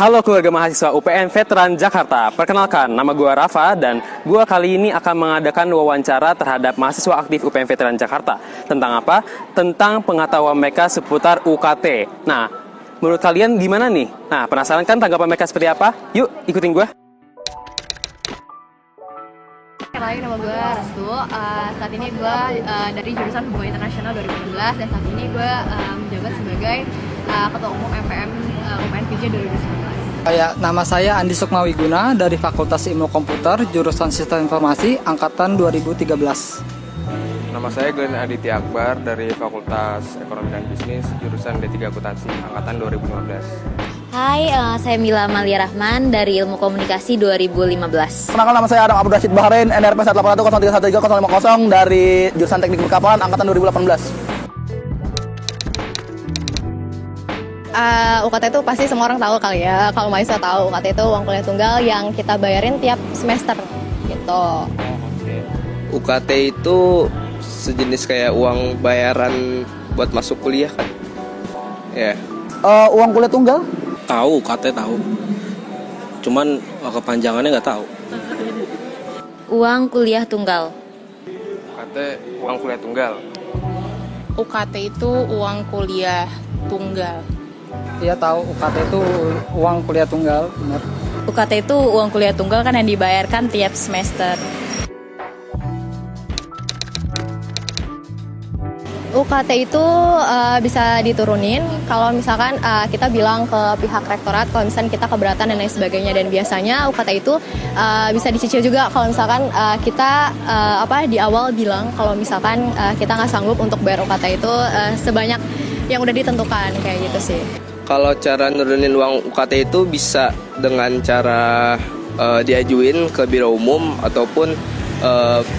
Halo keluarga mahasiswa UPN Veteran Jakarta. Perkenalkan, nama gue Rafa dan gue kali ini akan mengadakan wawancara terhadap mahasiswa aktif UPN Veteran Jakarta. Tentang apa? Tentang pengetahuan mereka seputar UKT. Nah, menurut kalian gimana nih? Nah, penasaran kan tanggapan mereka seperti apa? Yuk, ikutin gue. Kenalin, nama gue Restu. Saat ini gue dari jurusan Hubungan Internasional 2016 dan saat ini gue menjabat sebagai Ketua Umum MPM UPN VJ 2019. Nama saya Andi Sukmawiguna dari Fakultas Ilmu Komputer, jurusan Sistem Informasi, angkatan 2013. Nama saya Glenn Aditya Akbar dari Fakultas Ekonomi dan Bisnis, jurusan D3 Akuntansi, angkatan 2015. Hai, saya Mila Malia Rahman dari Ilmu Komunikasi 2015. Perkenalkan, nama saya Adam Abdul Rashid Bahrain, NRP 1810313 dari jurusan Teknik Perkapalan, angkatan 2018. UKT itu pasti semua orang tahu kali ya. Kalau mahasiswa tahu, UKT itu uang kuliah tunggal yang kita bayarin tiap semester gitu. UKT itu sejenis kayak uang bayaran buat masuk kuliah kan? Ya. Uang kuliah tunggal? Tahu, UKT tahu. Cuman kepanjangannya nggak tahu. Uang kuliah tunggal. UKT uang kuliah tunggal. UKT itu uang kuliah tunggal. Iya tahu, UKT itu uang kuliah tunggal, benar. UKT itu uang kuliah tunggal kan yang dibayarkan tiap semester. UKT itu bisa diturunin kalau misalkan kita bilang ke pihak rektorat kalau misalkan kita keberatan dan lain sebagainya, dan biasanya UKT itu bisa dicicil juga kalau misalkan kita di awal bilang kalau misalkan kita nggak sanggup untuk bayar UKT itu sebanyak yang udah ditentukan, kayak gitu sih. Kalau cara nurunin uang UKT itu bisa dengan cara diajuin ke biro umum ataupun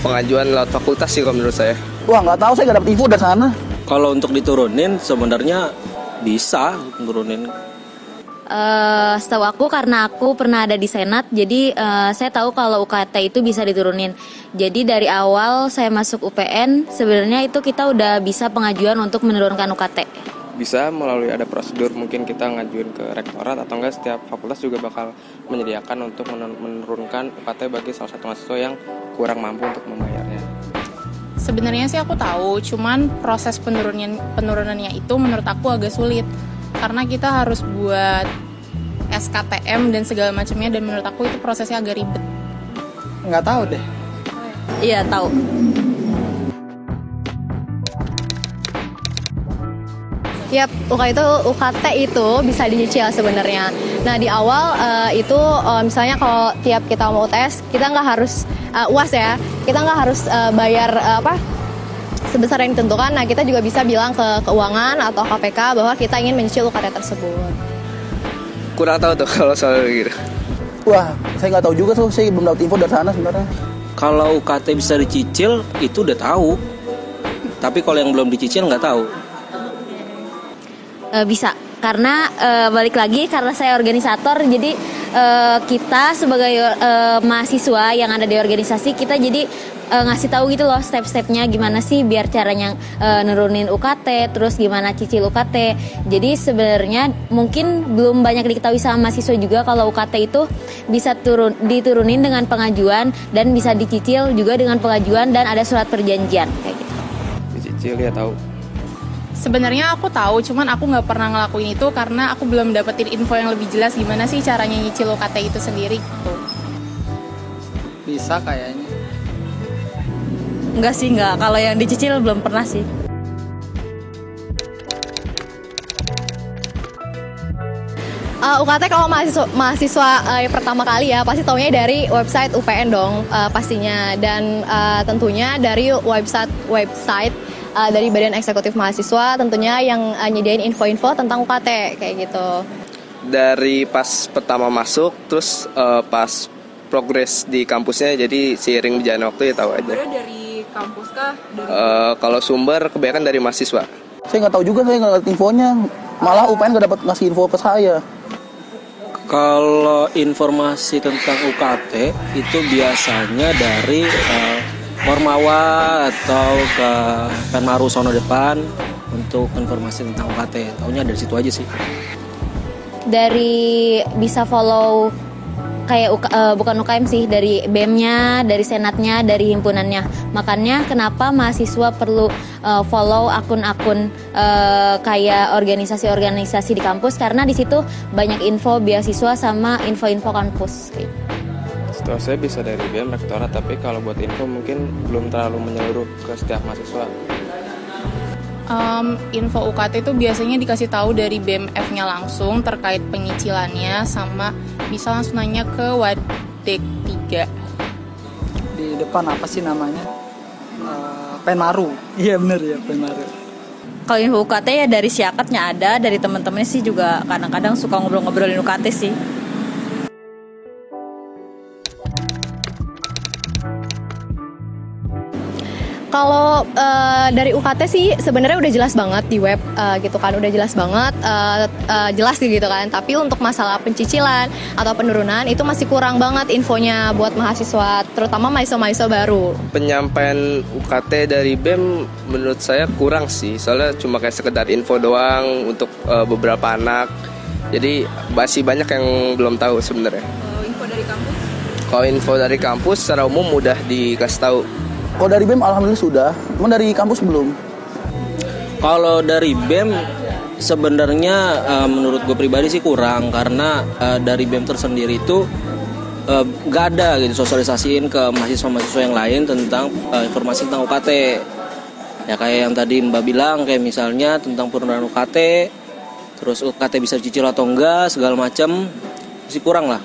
pengajuan lewat fakultas sih kalau menurut saya. Wah, nggak tahu, saya nggak dapet info dari sana. Kalau untuk diturunin sebenarnya bisa turunin. Setahu aku karena aku pernah ada di Senat, jadi saya tahu kalau UKT itu bisa diturunin. Jadi dari awal saya masuk UPN sebenarnya itu kita udah bisa pengajuan untuk menurunkan UKT. Bisa melalui ada prosedur, mungkin kita ngajuin ke rektorat atau enggak setiap fakultas juga bakal menyediakan untuk menurunkan UKT bagi salah satu mahasiswa yang kurang mampu untuk membayarnya. Sebenarnya sih aku tahu, cuman proses penurunannya itu menurut aku agak sulit karena kita harus buat SKTM dan segala macamnya, dan menurut aku itu prosesnya agak ribet. Nggak tahu deh. Iya tahu. Yap, UKT itu bisa dicicil sebenarnya. Nah di awal itu misalnya kalau tiap kita mau tes, kita nggak harus UAS ya, kita nggak harus bayar sebesar yang ditentukan. Nah kita juga bisa bilang ke keuangan atau KPK bahwa kita ingin menyicil UKT tersebut. Kurang tahu tuh kalau soal gitu. Wah, saya nggak tahu juga tuh, saya belum dapat info dari sana sebenarnya. Kalau UKT bisa dicicil itu udah tahu. Tapi kalau yang belum dicicil nggak tahu. Bisa, karena balik lagi karena saya organisator, jadi kita sebagai mahasiswa yang ada di organisasi, kita jadi ngasih tahu gitu loh step-stepnya gimana sih biar caranya nurunin UKT, terus gimana cicil UKT. Jadi sebenarnya mungkin belum banyak diketahui sama mahasiswa juga kalau UKT itu bisa diturunin dengan pengajuan dan bisa dicicil juga dengan pengajuan dan ada surat perjanjian kayak gitu. Dicicil ya tahu. Sebenarnya aku tahu, cuman aku nggak pernah ngelakuin itu karena aku belum dapetin info yang lebih jelas gimana sih caranya nyicil UKT itu sendiri gitu. Bisa kayaknya. Enggak sih, enggak. Kalau yang dicicil belum pernah sih. UKT kalau mahasiswa pertama kali ya pasti taunya dari website UPN dong pastinya, dan tentunya dari website dari Badan Eksekutif Mahasiswa tentunya yang nyediain info-info tentang UKT kayak gitu. Dari pas pertama masuk, terus pas progres di kampusnya, jadi seiring berjalan waktu ya tahu aja. Dari kampus kah? Kalau sumber kebanyakan dari mahasiswa. Saya nggak tahu juga, saya nggak dapat infonya. Malah UPN nggak dapat ngasih info ke saya. Kalau informasi tentang UKT itu biasanya dari Ormawa atau ke Penmaru sono depan untuk informasi tentang UKT. Taunya dari situ aja sih. dari bisa follow kayak bukan UKM sih, dari BEM-nya, dari senatnya, dari himpunannya. Makanya kenapa mahasiswa perlu follow akun-akun kayak organisasi-organisasi di kampus, karena di situ banyak info beasiswa sama info-info kampus. Setahu saya bisa dari BEM, rektorat, tapi kalau buat info mungkin belum terlalu menyeluruh ke setiap mahasiswa. Info UKT itu biasanya dikasih tahu dari BMF-nya langsung terkait penyicilannya, sama bisa langsung nanya ke Wadek 3. Di depan apa sih namanya? Penmaru. Iya bener ya, Penmaru. Kalau info UKT ya dari siakatnya ada, dari teman-temannya sih juga kadang-kadang suka ngobrol-ngobrolin UKT sih. Kalau dari UKT sih sebenarnya udah jelas banget di web gitu kan, udah jelas banget, jelas gitu kan. Tapi untuk masalah pencicilan atau penurunan itu masih kurang banget infonya buat mahasiswa, terutama mahasiswa-mahasiswa baru. Penyampaian UKT dari BEM menurut saya kurang sih, soalnya cuma kayak sekedar info doang untuk beberapa anak. Jadi masih banyak yang belum tahu sebenarnya. Info dari kampus? Kalau info dari kampus secara umum mudah dikasih tahu. Kalau dari BEM alhamdulillah sudah, cuma dari kampus belum. Kalau dari BEM sebenarnya menurut gue pribadi sih kurang, karena dari BEM tersendiri itu gak ada gitu sosialisasiin ke mahasiswa-mahasiswa yang lain tentang informasi tentang UKT. Ya kayak yang tadi Mbak bilang, kayak misalnya tentang penurunan UKT, terus UKT bisa dicicil atau enggak, segala macam, masih kurang lah.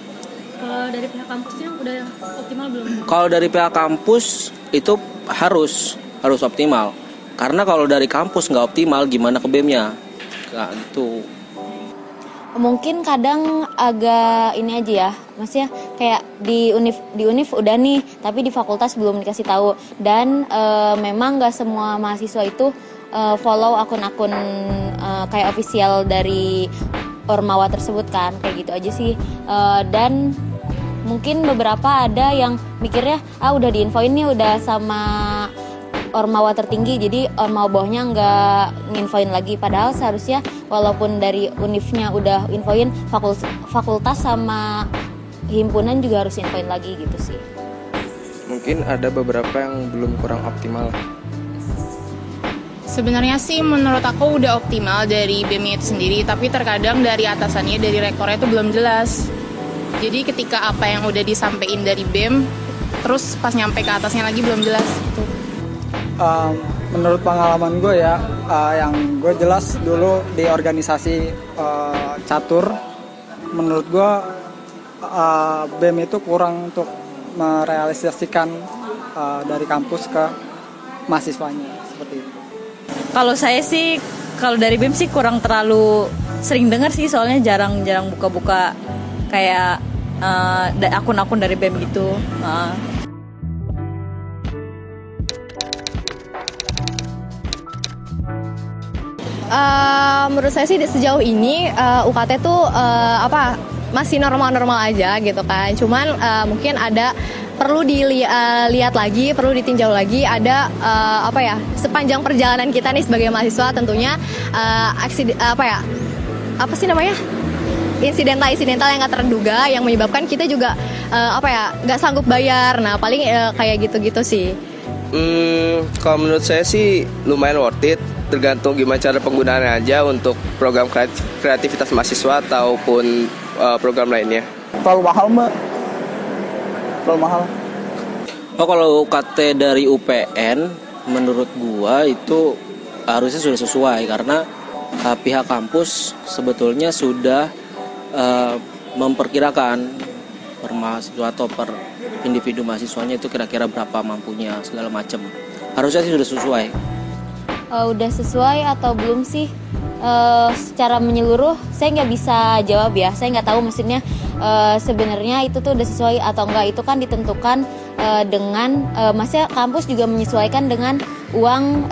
Kalau dari pihak kampusnya udah optimal belum? Kalau dari pihak kampus itu harus optimal, karena kalau dari kampus nggak optimal gimana ke BEM-nya? Nah, itu Mungkin kadang agak ini aja ya, maksudnya kayak di univ udah nih, tapi di fakultas belum dikasih tahu. Dan memang nggak semua mahasiswa itu follow akun-akun kayak official dari Ormawa tersebut kan, kayak gitu aja sih. Dan mungkin beberapa ada yang mikirnya udah diinfoin nih, udah sama Ormawa tertinggi, jadi Ormawa bawahnya nggak nginfoin lagi. Padahal seharusnya walaupun dari univnya udah infoin, fakultas sama himpunan juga harus infoin lagi gitu sih. Mungkin ada beberapa yang belum kurang optimal. Sebenarnya sih menurut aku udah optimal dari BEM itu sendiri, tapi terkadang dari atasannya, dari rektornya itu belum jelas. Jadi ketika apa yang udah disampaikan dari BEM, terus pas nyampe ke atasnya lagi belum jelas gitu. Menurut pengalaman gue ya, yang gue jelas dulu di organisasi catur, menurut gue BEM itu kurang untuk merealisasikan dari kampus ke mahasiswanya seperti itu. Kalau saya sih, kalau dari BEM sih kurang terlalu sering dengar sih, soalnya jarang buka-buka kayak akun-akun dari BEM gitu. Menurut saya sih sejauh ini UKT tuh masih normal-normal aja gitu kan. Cuman mungkin ada perlu dilihat lagi, perlu ditinjau lagi, ada sepanjang perjalanan kita nih sebagai mahasiswa tentunya insidental yang nggak terduga yang menyebabkan kita juga nggak sanggup bayar. Nah paling kayak gitu-gitu sih. Kalau menurut saya sih lumayan worth it, tergantung gimana cara penggunaannya aja untuk program kreativitas mahasiswa ataupun program lainnya. Terlalu mahal mbak? Terlalu mahal? Kalau UKT dari UPN menurut gua itu harusnya sudah sesuai, karena pihak kampus sebetulnya sudah memperkirakan per mahasiswa atau per individu mahasiswanya itu kira-kira berapa mampunya segala macam. Harusnya sih sudah sesuai. Udah sesuai atau belum sih? Secara menyeluruh saya nggak bisa jawab ya. Saya nggak tahu maksudnya sebenarnya itu tuh udah sesuai atau enggak. Itu kan ditentukan dengan maksudnya kampus juga menyesuaikan dengan uang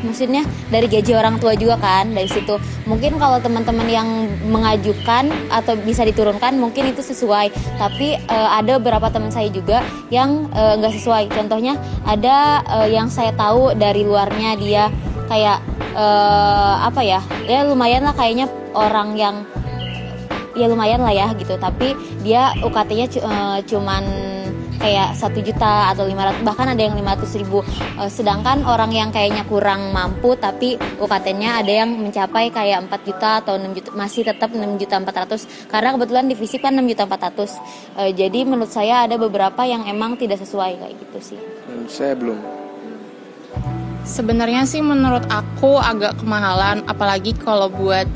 maksudnya dari gaji orang tua juga kan. Dari situ mungkin kalau teman-teman yang mengajukan atau bisa diturunkan mungkin itu sesuai, tapi ada beberapa teman saya juga yang nggak sesuai. Contohnya ada yang saya tahu dari luarnya dia kayak lumayan lah kayaknya orang yang ya lumayan lah ya gitu, tapi dia UKT-nya cuman kayak 1 juta atau 500, bahkan ada yang 500.000. Sedangkan orang yang kayaknya kurang mampu tapi UKT-nya ada yang mencapai kayak 4 juta atau 6 juta, masih tetap 6.400.000 karena kebetulan di FISIP kan 6.400.000. Jadi menurut saya ada beberapa yang emang tidak sesuai kayak gitu sih. Saya belum. Sebenarnya sih menurut aku agak kemahalan, apalagi kalau buat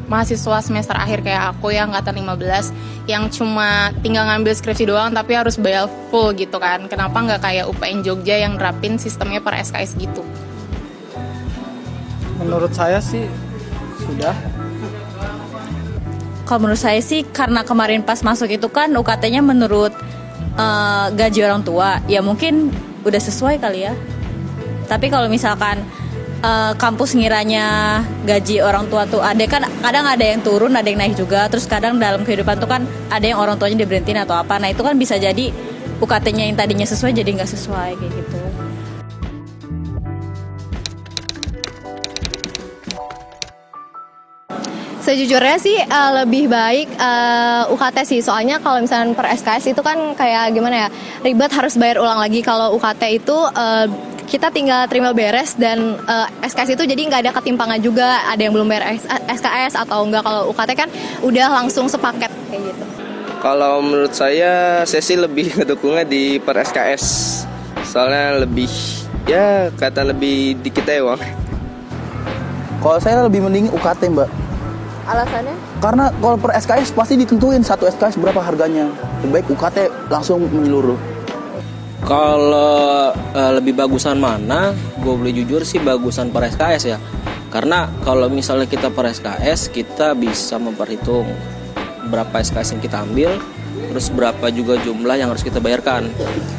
mahasiswa semester akhir kayak aku yang angkatan 15 yang cuma tinggal ngambil skripsi doang tapi harus bayar full gitu kan. Kenapa nggak kayak UPN Jogja yang nerapin sistemnya per SKS gitu? Menurut saya sih sudah. Kalau menurut saya sih karena kemarin pas masuk itu kan UKT-nya menurut gaji orang tua, ya mungkin udah sesuai kali ya. Tapi kalau misalkan kampus ngiranya gaji orang tua tuh ada kan, kadang ada yang turun, ada yang naik juga. Terus kadang dalam kehidupan tuh kan ada yang orang tuanya diberhentiin atau apa. Nah itu kan bisa jadi UKT-nya yang tadinya sesuai jadi nggak sesuai kayak gitu. Sejujurnya sih lebih baik UKT sih, soalnya kalau misalnya per SKS itu kan kayak gimana ya, ribet harus bayar ulang lagi. Kalau UKT itu kita tinggal terima beres dan SKS itu jadi nggak ada ketimpangan juga, ada yang belum bayar SKS atau enggak. Kalau UKT kan udah langsung sepaket kayak gitu. Kalau menurut saya sih lebih ngedukungnya di per SKS, soalnya lebih ya kata lebih dikit ya uang. Kalau saya lebih mending UKT, Mbak. Alasannya? Karena kalau per SKS pasti ditentuin satu SKS berapa harganya. Lebih baik UKT langsung menyeluruh. Kalau lebih bagusan mana, gue boleh jujur sih bagusan per SKS ya. Karena kalau misalnya kita per SKS, kita bisa memperhitung berapa SKS yang kita ambil, terus berapa juga jumlah yang harus kita bayarkan.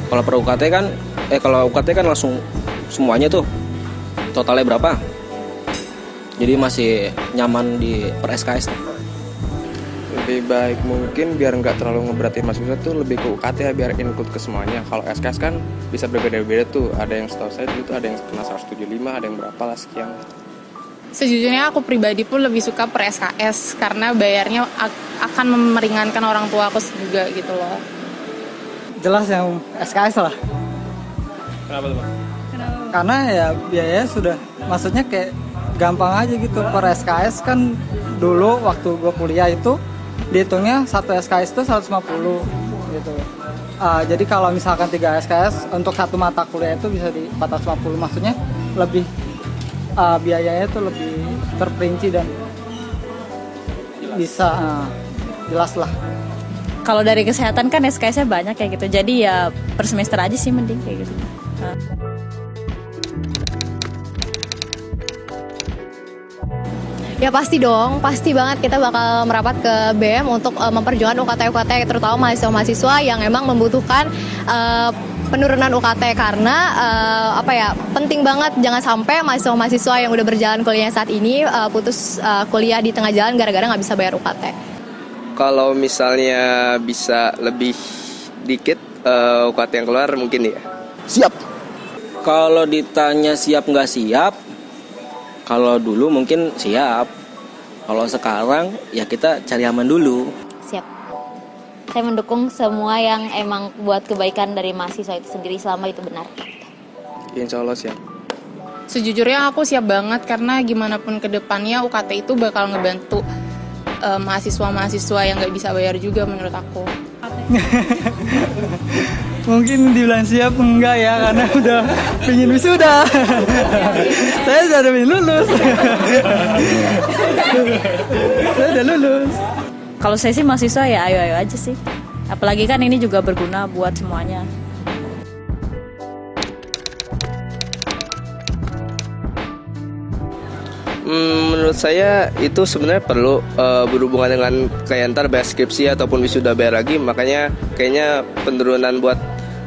Kalau per UKT kan, kalau UKT kan langsung semuanya tuh totalnya berapa. Jadi masih nyaman di per SKS. Lebih baik mungkin biar nggak terlalu ngeberatin mahasiswa tuh lebih ke UKT ya, biar include ke semuanya. Kalau SKS kan bisa berbeda-beda tuh, ada yang setahu saya dulu tuh ada yang kena 175, ada yang berapa lah sekian. Sejujurnya aku pribadi pun lebih suka per SKS karena bayarnya akan meringankan orang tua aku juga gitu loh. Jelas yang SKS lah. Kenapa tuh, Bang? Karena ya biayanya sudah, maksudnya kayak gampang aja gitu. Per SKS kan dulu waktu gue kuliah itu dihitungnya satu SKS itu 150 gitu. Jadi kalau misalkan 3 SKS untuk satu mata kuliah itu bisa di 450, maksudnya lebih biayanya itu lebih terperinci dan bisa jelas lah. Kalau dari kesehatan kan SKS-nya banyak kayak gitu. Jadi ya per semester aja sih mending kayak gitu. Ya pasti dong, pasti banget kita bakal merapat ke BEM untuk memperjuangkan UKT terutama mahasiswa-mahasiswa yang emang membutuhkan penurunan UKT karena penting banget jangan sampai mahasiswa-mahasiswa yang udah berjalan kuliahnya saat ini putus kuliah di tengah jalan gara-gara nggak bisa bayar UKT. Kalau misalnya bisa lebih dikit UKT yang keluar mungkin ya. Siap. Kalau ditanya siap nggak siap, kalau dulu mungkin siap. Kalau sekarang ya kita cari aman dulu. Siap. Saya mendukung semua yang emang buat kebaikan dari mahasiswa itu sendiri selama itu benar. Insya Allah siap. Sejujurnya aku siap banget karena gimana pun ke depannya UKT itu bakal ngebantu mahasiswa-mahasiswa yang nggak bisa bayar juga menurut aku. Mungkin dibilang siap enggak ya, karena udah pingin wisuda. Saya sudah pingin lulus. Saya udah lulus. Kalau saya sih mahasiswa ya ayo-ayo aja sih. Apalagi kan ini juga berguna buat semuanya. Menurut saya itu sebenarnya perlu berhubungan dengan kayak ntar bayar skripsi ataupun wisuda bayar lagi. Makanya kayaknya penurunan buat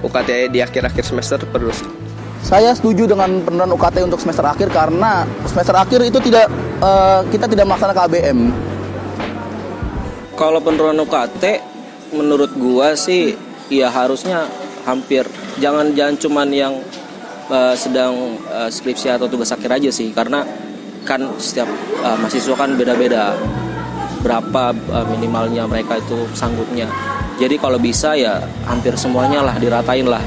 UKT di akhir-akhir semester perlu sih. Saya setuju dengan penurunan UKT untuk semester akhir karena semester akhir itu kita tidak melaksanakan KBM. Kalau penurunan UKT menurut gua sih ya harusnya hampir jangan cuman yang sedang skripsi atau tugas akhir aja sih, karena kan setiap mahasiswa kan beda-beda. berapa minimalnya mereka itu sanggupnya. Jadi kalau bisa ya hampir semuanya lah diratain lah.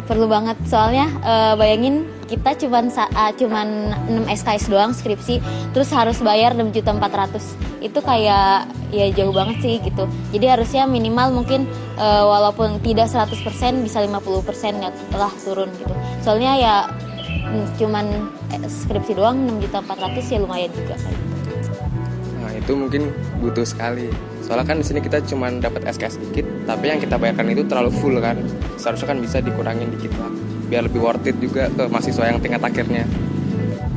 Perlu banget soalnya bayangin kita cuman 6 SKS doang skripsi, terus harus bayar 6.400.000. Itu kayak ya jauh banget sih gitu. Jadi harusnya minimal mungkin walaupun tidak 100% bisa 50% ya lah turun gitu. Soalnya ya cuman skripsi doang 6.400.000 ya lumayan juga kayak gitu. Nah itu mungkin butuh sekali. Soalnya kan di sini kita cuma dapat SKS dikit, tapi yang kita bayarkan itu terlalu full kan. Seharusnya kan bisa dikurangin dikit lah, biar lebih worth it juga ke mahasiswa yang tingkat akhirnya.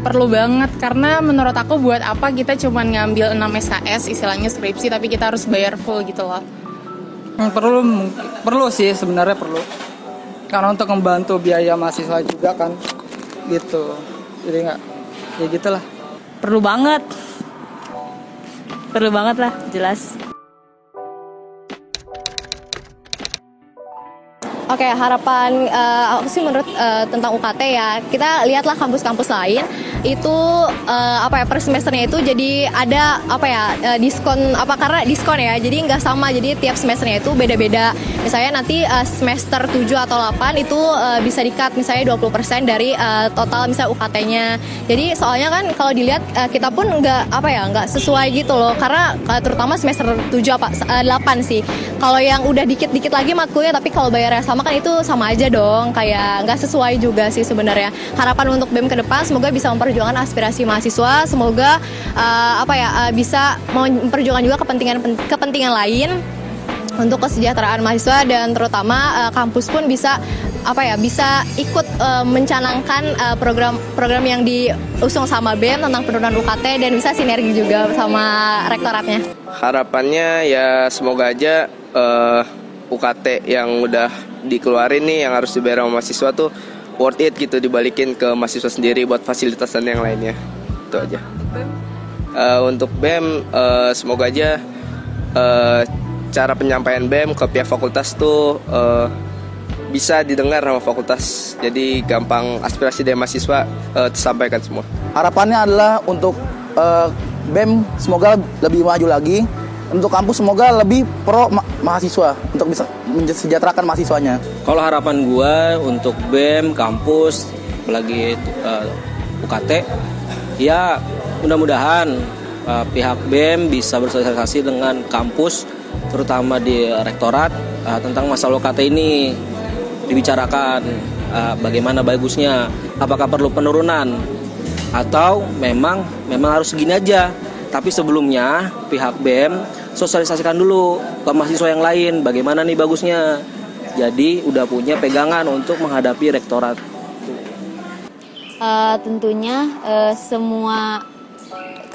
Perlu banget, karena menurut aku buat apa kita cuma ngambil 6 SKS istilahnya skripsi, tapi kita harus bayar full gitu loh. Perlu sih sebenarnya perlu. Karena untuk membantu biaya mahasiswa juga kan gitu. Jadi nggak ya gitulah. Perlu banget lah, jelas. Oke, harapan aku sih menurut tentang UKT ya, kita lihatlah kampus-kampus lain itu per semesternya itu jadi ada diskon karena diskon ya, jadi nggak sama, jadi tiap semesternya itu beda-beda. Misalnya nanti semester 7 atau 8 itu bisa di-cut misalnya 20% dari total misalnya UKT-nya. Jadi soalnya kan kalau dilihat kita pun nggak sesuai gitu loh, karena terutama semester 7 8 sih. Kalau yang udah dikit-dikit lagi matkulnya tapi kalau bayarnya sama kan itu sama aja dong, kayak nggak sesuai juga sih sebenarnya. Harapan untuk BEM ke depan semoga bisa memperjuangkan aspirasi mahasiswa, semoga bisa memperjuangkan juga kepentingan lain untuk kesejahteraan mahasiswa, dan terutama kampus pun bisa ikut mencanangkan program yang diusung sama BEM tentang penurunan UKT dan bisa sinergi juga sama rektoratnya. Harapannya ya semoga aja UKT yang udah dikeluarin nih yang harus dibayar sama mahasiswa tuh worth it gitu, dibalikin ke mahasiswa sendiri buat fasilitas dan yang lainnya. Itu aja. Untuk BEM semoga aja cara penyampaian BEM ke pihak fakultas tuh bisa didengar sama fakultas, jadi gampang aspirasi dari mahasiswa tersampaikan semua. Harapannya adalah untuk BEM semoga lebih maju lagi, untuk kampus semoga lebih pro mahasiswa untuk bisa mensejahterakan mahasiswanya. Kalau harapan gua untuk BEM, kampus, apalagi UKT, ya mudah-mudahan pihak BEM bisa bersosialisasi dengan kampus, terutama di rektorat tentang masalah UKT ini, dibicarakan bagaimana bagusnya, apakah perlu penurunan atau memang harus segini aja. Tapi sebelumnya pihak BEM sosialisasikan dulu ke mahasiswa yang lain bagaimana nih bagusnya. Jadi udah punya pegangan untuk menghadapi rektorat. Tentunya semua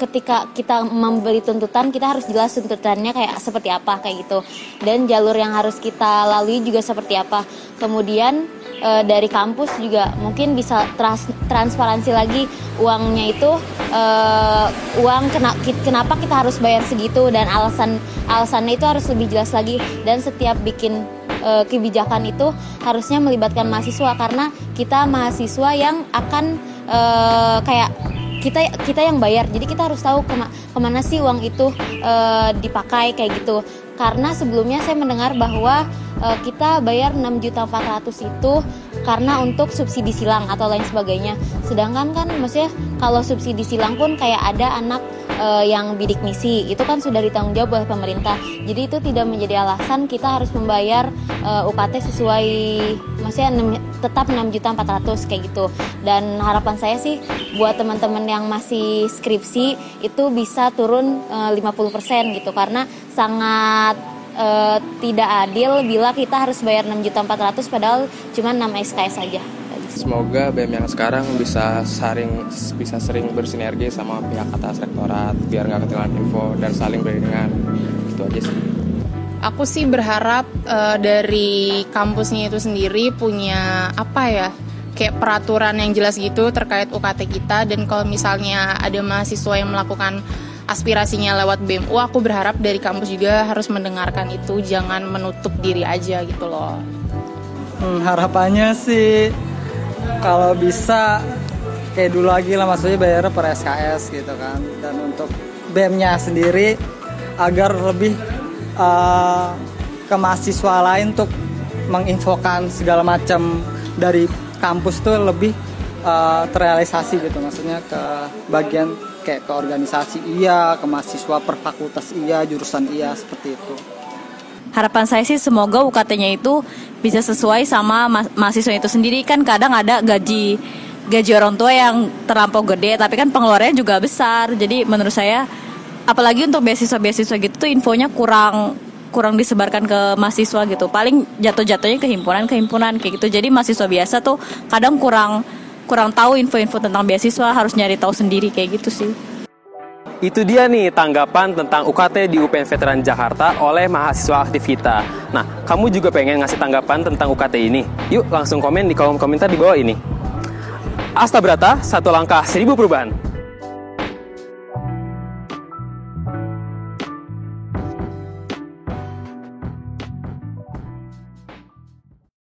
ketika kita memberi tuntutan, kita harus jelas tuntutannya kayak seperti apa kayak gitu, dan jalur yang harus kita lalui juga seperti apa. Kemudian dari kampus juga mungkin bisa transparansi lagi uangnya itu, kenapa kita harus bayar segitu, dan alasannya itu harus lebih jelas lagi. Dan setiap bikin kebijakan itu harusnya melibatkan mahasiswa, karena kita mahasiswa yang akan kita yang bayar, jadi kita harus tahu kemana sih uang itu dipakai kayak gitu. Karena sebelumnya saya mendengar bahwa kita bayar 6.400.000 itu karena untuk subsidi silang atau lain sebagainya. Sedangkan kan maksudnya kalau subsidi silang pun kayak ada anak yang bidik misi, itu kan sudah ditanggung jawab oleh pemerintah. Jadi itu tidak menjadi alasan kita harus membayar UKT sesuai, maksudnya tetap 6.400.000 kayak gitu. Dan harapan saya sih buat teman-teman yang masih skripsi itu bisa turun 50% gitu, karena sangat tidak adil bila kita harus bayar 6.400.000 padahal cuma 6 SKS saja. Semoga BEM yang sekarang bisa sering bersinergi sama pihak atas rektorat biar nggak ketinggalan info dan saling beriringan. Itu aja sih. Aku sih berharap dari kampusnya itu sendiri punya kayak peraturan yang jelas gitu terkait UKT kita, dan kalau misalnya ada mahasiswa yang melakukan aspirasinya lewat BEM, aku berharap dari kampus juga harus mendengarkan itu, jangan menutup diri aja gitu loh. Harapannya sih kalau bisa kayak dulu lagi lah, maksudnya bayarnya per SKS gitu kan. Dan untuk BEM-nya sendiri agar lebih ke mahasiswa lain untuk menginfokan segala macam dari kampus tuh lebih terrealisasi gitu, maksudnya ke bagian kayak ke organisasi iya, ke mahasiswa per fakultas iya, jurusan iya, seperti itu. Harapan saya sih semoga UKT-nya itu bisa sesuai sama mahasiswa itu sendiri. Kan kadang ada gaji orang tua yang terlampau gede, tapi kan pengeluarannya juga besar. Jadi menurut saya, apalagi untuk beasiswa gitu tuh infonya kurang disebarkan ke mahasiswa gitu. Paling jatuh-jatuhnya ke himpunan kayak gitu. Jadi mahasiswa biasa tuh kadang kurang tahu info-info tentang beasiswa, harus nyari tahu sendiri kayak gitu sih. Itu dia nih tanggapan tentang UKT di UPN Veteran Jakarta oleh mahasiswa aktif kita. Nah, kamu juga pengen ngasih tanggapan tentang UKT ini? Yuk langsung komen di kolom komentar di bawah ini. Asta Brata, satu langkah 1000 perubahan.